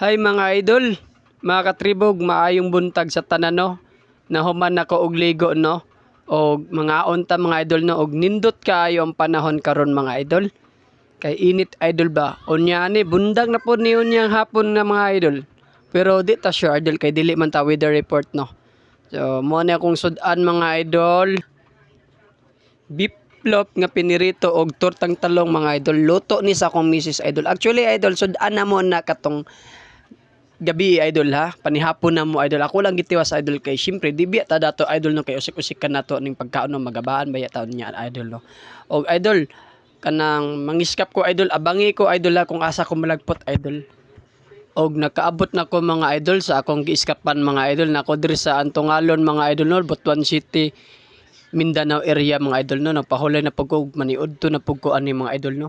Hi mga idol, mga katribog, maayong buntag sa tanan no. Nahuman nako og ligo no. Og mga unta mga idol no, og nindot kaayo ang panahon karon mga idol. Kay init idol ba? Unya ni bundag na po ni unyang hapon nga mga idol. Pero di ta sure idol kay dili man ta weather report no. So mo na akong sudan mga idol. Biplop nga pinirito og tortang talong mga idol. Luto ni sa akong misis idol. Actually idol sudan na mo na katong gabi idol ha, panihapon na mo idol. Ako lang gitiwas idol kay syempre di biya ta dato idol no kay usik-usik ka nato ning pagkaon no magabaan baya taon niya idol no. Og idol kanang mangiskap ko idol, abangi ko idol ha kung asa ko malagpot idol. Og nakaabot na ko mga idol sa akong giiskapan mga idol, nako diri sa Antongalon mga idol no, Butuan City, Mindanao area mga idol no. Nagpahulay na pug ko maniud to na pug ko ani mga idol no.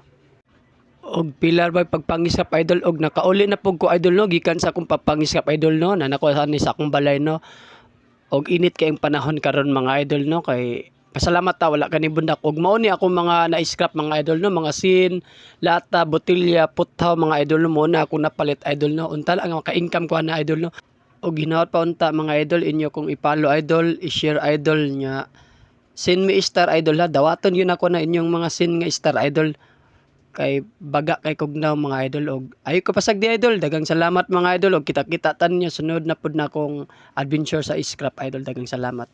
Og pilar ba pagpangisap idol, og nakauli na pug ko idol no gikan sa akong pagpangisap idol no, na nakuha ni sa akong balay no. Og init kay ang panahon karon mga idol no, kay pasalamat ta wala kani bundak. Og mao ni akong mga na-scrap mga idol no, mga sin, lata, botilya, puthaw mga idol no, mo na ako napalit idol no. Unta lang ang maka-income ko na idol no. Og hinawat pa unta mga idol inyo kung ipalo idol, i-share idol nya. Sin mi star idol ha, dawaton yun ako na inyong mga sin nga star idol. Kay baga kay kognaw mga idol, og ayo ko pasag di idol. Dagang salamat mga idol, og kita-kita tan nyo sunod na pud na akong adventure sa scrap idol. Dagang salamat.